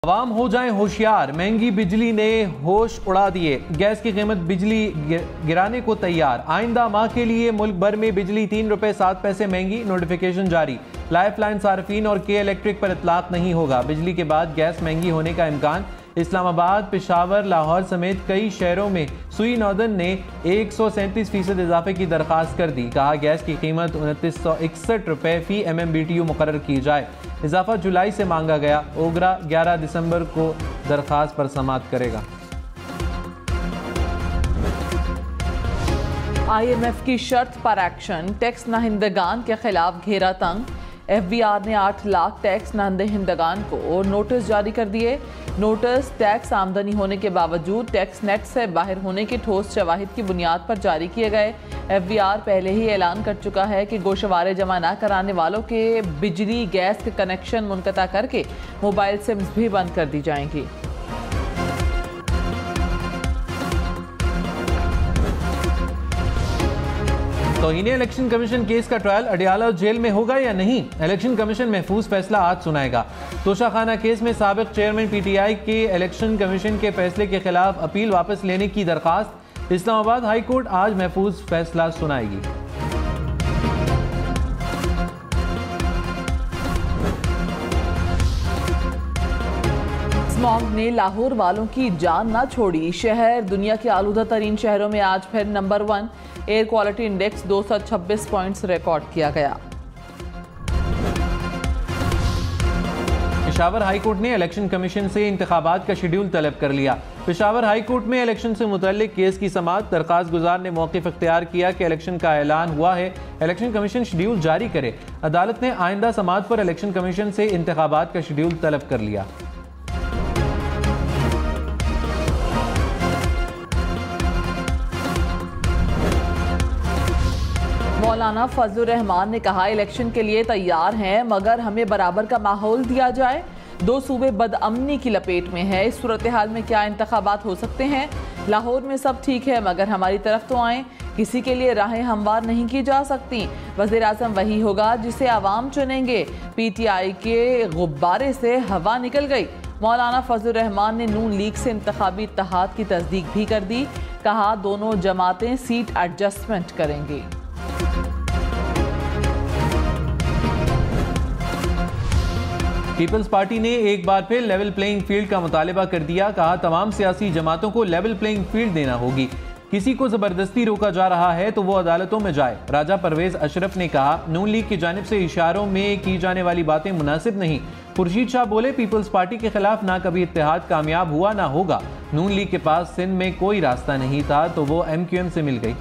आवाम हो जाएं होशियार, महंगी बिजली ने होश उड़ा दिए। गैस की कीमत बिजली गिराने को तैयार। आइंदा माह के लिए मुल्क भर में बिजली 3 रुपए 7 पैसे महंगी। नोटिफिकेशन जारी। लाइफ लाइन सार्फिन और के इलेक्ट्रिक पर इतलाक नहीं होगा। बिजली के बाद गैस महंगी होने का इम्कान। इस्लामाबाद, पेशावर, लाहौर समेत कई शहरों में सुई नौदन ने 137% इजाफे की दरख्वास्त कर दी। कहा गैस की कीमत 2961 रुपए फी MMBTU मुकर्रर की जाए। इजाफा जुलाई से मांगा गया। ओगरा 11 दिसंबर को दरख्वास्त पर समाअत करेगा। IMF की शर्त पर एक्शन। टैक्स नाहिंदगान के खिलाफ घेरा तंग। FBR ने 8 लाख टैक्स नाहिंदगान को नोटिस जारी कर दिए। नोटिस टैक्स आमदनी होने के बावजूद टैक्स नेट से बाहर होने के ठोस शवाहिद की बुनियाद पर जारी किए गए। FBR पहले ही ऐलान कर चुका है कि गोशवारे जमा न कराने वालों के बिजली गैस के कनेक्शन मुनक़ता करके मोबाइल सिम्स भी बंद कर दी जाएंगी। तौहीन इलेक्शन कमीशन केस का ट्रायल अडियाला जेल में होगा या नहीं? इलेक्शन कमीशन महफूज फैसला आज सुनाएगा। तोशाखाना केस में साबिक चेयरमैन PTI के इलेक्शन कमीशन के फैसले के खिलाफ अपील वापस लेने की दरखास्त। इस्लामाबाद हाई कोर्ट आज महफूज फैसला सुनाएगी। स्मॉग ने लाहौर वालों की जान ना छोड़ी। शहर दुनिया के आलूदा तरीन शहरों में आज फिर number 1। Air quality index 226 points record किया गया। पेशावर हाई कोर्ट ने इलेक्शन कमीशन से इंतखाबात का शेड्यूल तलब कर लिया। पेशावर हाई कोर्ट में इलेक्शन से मुतल्लिक केस की समाअत। दरखास्त गुजार ने मौक़िफ़ इख्तियार किया कि इलेक्शन का ऐलान हुआ है, इलेक्शन कमीशन शेड्यूल जारी करे। अदालत ने आइंदा समाअत पर इलेक्शन कमीशन से इंतखाबात का शेड्यूल तलब कर लिया। मौलाना फजलुर रहमान ने कहा इलेक्शन के लिए तैयार हैं मगर हमें बराबर का माहौल दिया जाए। 2 सूबे बदअमनी की लपेट में है। इस सूरत हाल में क्या इंतखाबात हो सकते हैं? लाहौर में सब ठीक है मगर हमारी तरफ तो आएँ। किसी के लिए राहें हमवार नहीं की जा सकती। वज़ीर आज़म वही होगा जिसे आवाम चुनेंगे। PTI के गुब्बारे से हवा निकल गई। मौलाना फजलुर रहमान ने नून लीग से इंतखाबी इत्तेहाद की तस्दीक भी कर दी। कहा दोनों जमातें सीट एडजस्टमेंट करेंगी। पीपल्स पार्टी ने एक बार फिर लेवल प्लेइंग फील्ड का मुतालिबा कर दिया। कहा तमाम सियासी जमातों को लेवल प्लेइंग फील्ड देना होगी। किसी को जबरदस्ती रोका जा रहा है तो वो अदालतों में जाए। राजा परवेज अशरफ ने कहा नून लीग की जानिब से इशारों में की जाने वाली बातें मुनासिब नहीं। खुर्शीद शाह बोले पीपल्स पार्टी के खिलाफ ना कभी इत्तेहाद कामयाब हुआ ना होगा। नून लीग के पास सिंध में कोई रास्ता नहीं था तो वो MQM से मिल गई।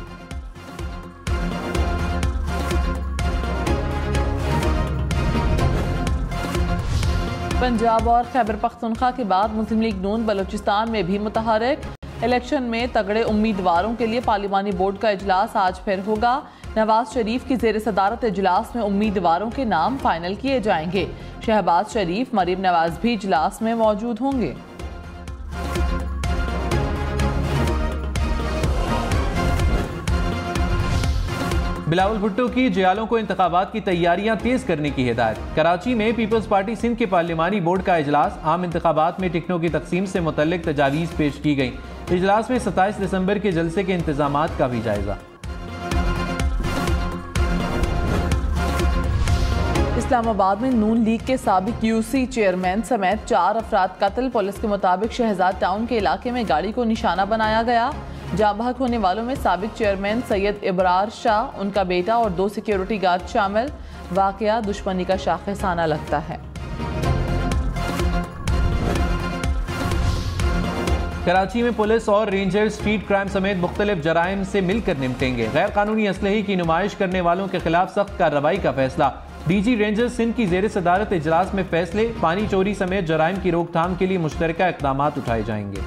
पंजाब और खैबर पख्तूनख्वा के बाद मुस्लिम लीग नून बलूचिस्तान में भी मुतहरिक। इलेक्शन में तगड़े उम्मीदवारों के लिए पार्लिमानी बोर्ड का इजलास आज फिर होगा। नवाज शरीफ की ज़ेर सदारत इजलास में उम्मीदवारों के नाम फाइनल किए जाएंगे। शहबाज शरीफ, मरीम नवाज भी इजलास में मौजूद होंगे। बिलावल भुट्टो की जयालों को इंतखाबात की तैयारियां तेज करने की हिदायत। कराची में पीपल्स पार्टी सिंध के पार्लिमानी बोर्ड का इजलास। आम इंतखाबात में टिकटों की तकसीम से मुतल्लिक तजावीज़ पेश की गई। इजलास में 27 दिसंबर के जलसे के इंतजामात का भी जायजा। इस्लामाबाद में नून लीग के साबिक UC चेयरमैन समेत 4 अफराद कत्ल। पुलिस के मुताबिक शहजाद टाउन के इलाके में गाड़ी को निशाना बनाया गया। जाँ बहक होने वालों में साबिक चेयरमैन सैयद इब्रार शाह, उनका बेटा और 2 सिक्योरिटी गार्ड शामिल। वाकया दुश्मनी का शाखसाना लगता है। कराची में पुलिस और रेंजर्स स्ट्रीट क्राइम समेत मुख्तलिफ जराइम से मिलकर निपटेंगे। गैर कानूनी असलहे की नुमाइश करने वालों के खिलाफ सख्त कार्रवाई का फैसला। DG रेंजर्स सिंध की ज़ेर सदारत इजलास में फैसले। पानी चोरी समेत जराइम की रोकथाम के लिए मुश्तरका इक़दाम उठाए जाएंगे।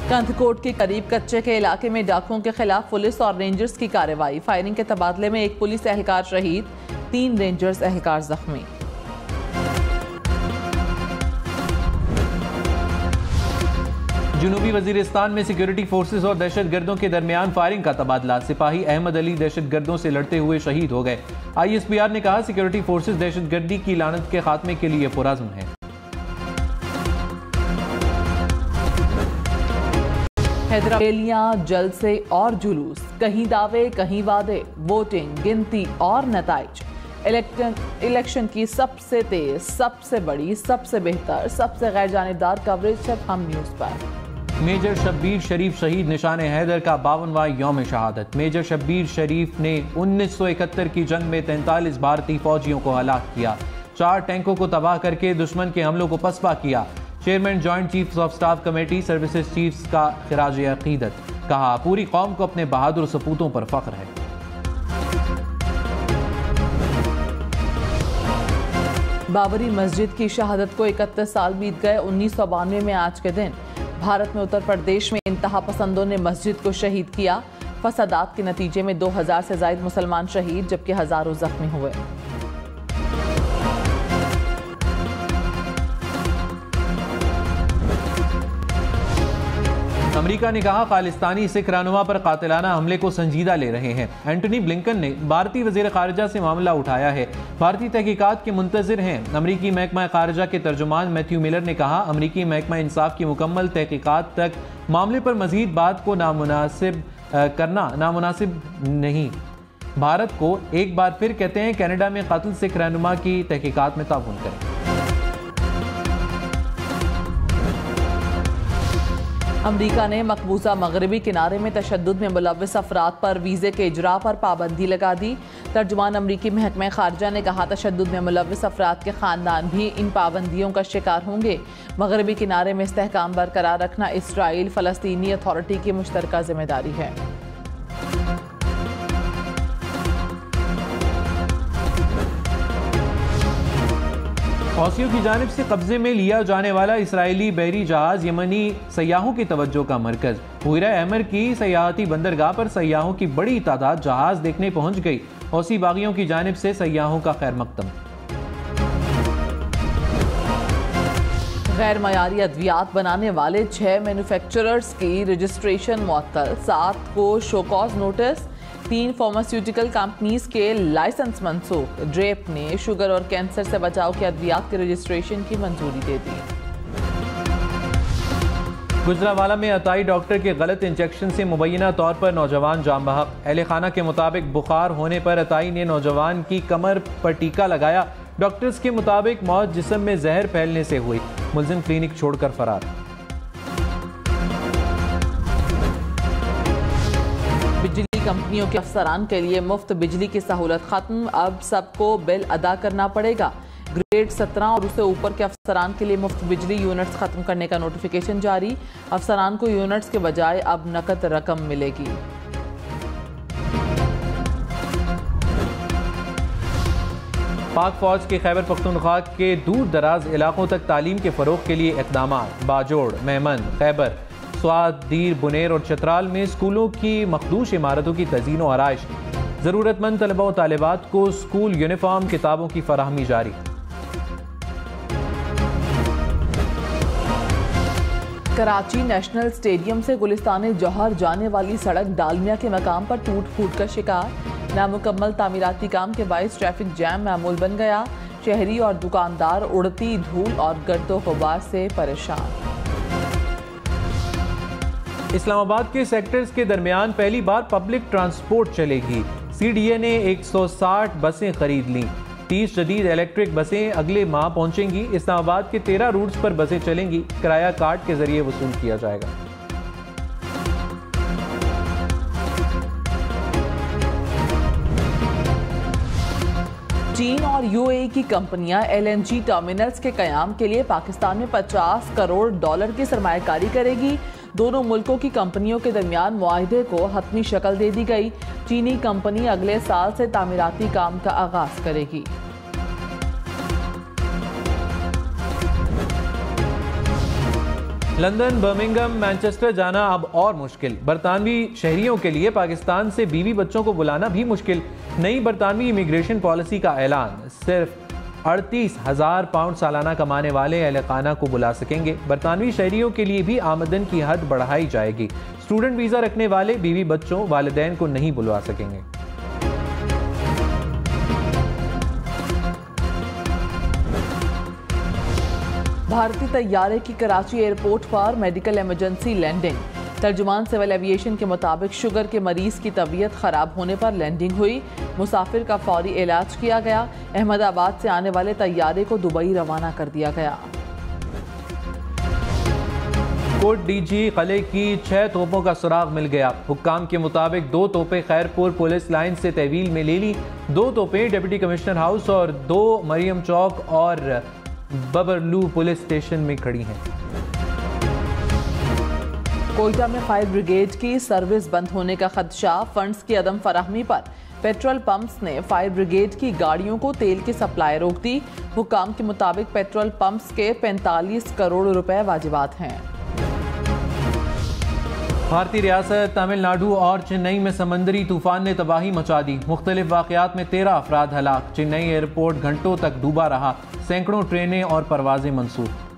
कंथकोट के करीब कच्चे के इलाके में डाकुओं के खिलाफ पुलिस और रेंजर्स की कार्रवाई। फायरिंग के तबादले में 1 पुलिस एहलकार शहीद, 3 रेंजर्स एहलकार जख्मी। जनूबी वजीरिस्तान में सिक्योरिटी फोर्सेस और दहशतगर्दों के दरमियान फायरिंग का तबादला। सिपाही अहमद अली दहशतगर्दों से लड़ते हुए शहीद हो गए। ISPR ने कहा सिक्योरिटी फोर्सेस दहशतगर्दी की लानत के खात्मे के लिए पुरअज़्म हैं। हैदराबाद जलसे और जुलूस, कहीं दावे कहीं वादे, वोटिंग, गिनती और नताइज। इलेक्शन की सबसे तेज, सबसे बड़ी, सबसे बेहतर, सबसे गैर जानिबदार कवरेज सिर्फ हम न्यूज़ पर। मेजर शब्बीर शरीफ शहीद, निशान हैदर का 52वां यौम शहादत। मेजर शब्बीर शरीफ ने 1971 की जंग में 43 भारतीय फौजियों को हलाक किया, 4 टैंकों को तबाह करके दुश्मन के हमलों को पसपा किया। Chairman joint chiefs of staff committee services chiefs का खिराज अकीदत। कहा पूरी कौम को अपने बहादुर सपूतों पर फख्र है। बाबरी मस्जिद की शहादत को 31 साल बीत गए। 1992 में आज के दिन भारत में उत्तर प्रदेश में इंतहा पसंदों ने मस्जिद को शहीद किया। फसादात के नतीजे में 2000 से ज्यादा मुसलमान शहीद जबकि हजारों जख्मी हुए। अमेरिका ने कहा खालिस्तानी सिख रहनुमा पर कातिलाना हमले को संजीदा ले रहे हैं। एंटनी ब्लिंकन ने भारतीय वजीर खारजा से मामला उठाया है, भारतीय तहकीकात के मुंतजिर हैं। अमरीकी महकमा खारजा के तर्जुमान मैथ्यू मिलर ने कहा अमरीकी महकमा इंसाफ की मुकम्मल तहकीकात तक मामले पर मजीद बात को करना नामुनासिब नहीं। भारत को एक बार फिर कहते हैं कनाडा में कातिल सिख रहनुमा की तहकीकात में ताउन करें। अमरीका ने मकबूजा मगरबी किनारे में तशद्दुद में मुलव्वस अफराद पर वीज़े के इजरा पर पाबंदी लगा दी। तर्जुमान अमरीकी महकमा खारजा ने कहा तशद्दुद में मुलव्वस अफराद के ख़ानदान भी इन पाबंदियों का शिकार होंगे। मगरबी किनारे में इस्तेहकाम बरकरार रखना इसराइल फ़लस्तीनी अथॉरिटी की मुश्तरका जिम्मेदारी है। हौसियों की जानिब से कब्जे में लिया जाने वाला इसराइली बहरी जहाज यमनी सयाहों की तवज्जो का मरकज। हुइरा अहमर की सयाहती बंदरगाह पर सयाहों की बड़ी तादाद जहाज देखने पहुंच गई। हौसी बागियों की जानिब से सयाहों का खैर मकदम। गैर मयारी अद्वियात बनाने वाले 6 मैन्युफैक्चरर्स की रजिस्ट्रेशन मुअत्तल, 7 को शोकॉज नोटिस, 3 फार्मास्यूटिकल कंपनीज के लाइसेंस मनसूख। ड्रेप ने शुगर और कैंसर से बचाव के अद्वियात के रजिस्ट्रेशन की मंजूरी दे दी। गुजरावाला में अताई डॉक्टर के गलत इंजेक्शन से मुबैना तौर पर नौजवान जाम बहक। अहले खाना के मुताबिक बुखार होने पर अताई ने नौजवान की कमर पर टीका लगाया। डॉक्टर्स के मुताबिक मौत जिस्म में जहर फैलने से हुई। मुलजिम क्लिनिक छोड़कर फरार। बिजली कंपनियों के अफसरान के लिए मुफ्त बिजली की सहूलत खत्म। अब सबको बिल अदा करना पड़ेगा। ग्रेड 17 और उससे ऊपर के अफसरान के लिए मुफ्त बिजली यूनिट्स खत्म करने का नोटिफिकेशन जारी। अफसरान को यूनिट्स के बजाय अब नकद रकम मिलेगी। पाक फौज के खैबर पख्तूनख्वा के दूर दराज इलाकों तक तालीम के फरोग के लिए इक़दामात। बाजोड़, मेमन, खैबर, स्वाद, दीर, बुनेर और चतराल में स्कूलों की मखदूश इमारतों की तज़ीन और आराइश। ज़रूरतमंद तलबा और तालिबात को स्कूल यूनिफॉर्म किताबों की फराहमी जारी। कराची नेशनल स्टेडियम से गुलिस्तान जौहर जाने वाली सड़क डालमिया के मकाम पर टूट फूट का शिकार। नामुकम्मल तामीराती काम के बायस ट्रैफिक जैम मामूल बन गया। शहरी और दुकानदार उड़ती धूल और गर्दो गुबार से परेशान। इस्लामाबाद के सेक्टर्स के दरमियान पहली बार पब्लिक ट्रांसपोर्ट चलेगी। CDA ने 160 बसें खरीद लीं। 30 जदीद इलेक्ट्रिक बसें अगले माह पहुंचेंगी। इस्लामाबाद के 13 रूट्स पर बसें चलेंगी। किराया कार्ड के जरिए वसूल किया जाएगा। चीन और UAE की कंपनियां LNG टर्मिनल्स के कयाम के लिए पाकिस्तान में $50 करोड़ की सरमायाकारी करेगी। दोनों मुल्कों की कंपनियों के दरमियान मुआहदे को हतमी शक्ल दे दी गई। चीनी कंपनी अगले साल से तामीराती काम का आगाज करेगी। लंदन, बर्मिंघम, मैनचेस्टर जाना अब और मुश्किल। बरतानवी शहरियों के लिए पाकिस्तान से बीवी बच्चों को बुलाना भी मुश्किल। नई बरतानवी इमिग्रेशन पॉलिसी का ऐलान। सिर्फ 38,000 पाउंड सालाना कमाने वाले अहल खाना को बुला सकेंगे। बरतानवी शहरियों के लिए भी आमदन की हद बढ़ाई जाएगी। स्टूडेंट वीज़ा रखने वाले बीवी बच्चों वालिदैन को नहीं बुलवा सकेंगे। भारतीय तैयारे की कराची एयरपोर्ट पर मेडिकल इमरजेंसी लैंडिंग। तर्जुमान सिविल एविएशन के मुताबिक शुगर के मरीज की तबीयत खराब होने पर लैंडिंग हुई। मुसाफिर का फौरी इलाज किया गया। अहमदाबाद से आने वाले तैयारे को दुबई रवाना कर दिया गया। कोट डीजी कले की 6 तोपों का सुराग मिल गया। हुक्काम के मुताबिक 2 तोपें खैरपुर पुलिस लाइन से तहवील में ले ली। 2 तोपें डिप्टी कमिश्नर हाउस और 2 मरियम चौक और बबरलू पुलिस स्टेशन में खड़ी हैं। कोयटा में फायर ब्रिगेड की सर्विस बंद होने का खदशा। फंड्स की अदम फराहमी पर पेट्रोल पंप्स ने फायर ब्रिगेड की गाड़ियों को तेल की सप्लाई रोक दी। हुक्काम के मुताबिक पेट्रोल पंप्स के 45 करोड़ रुपए वाजिबात हैं। भारतीय रियासत तमिलनाडु और चेन्नई में समंदरी तूफान ने तबाही मचा दी। मुख्तलिफ वाक़यात में 13 अफराद हलाक। चेन्नई एयरपोर्ट घंटों तक डूबा रहा। सैकड़ों ट्रेनें और परवाजें मंसूख।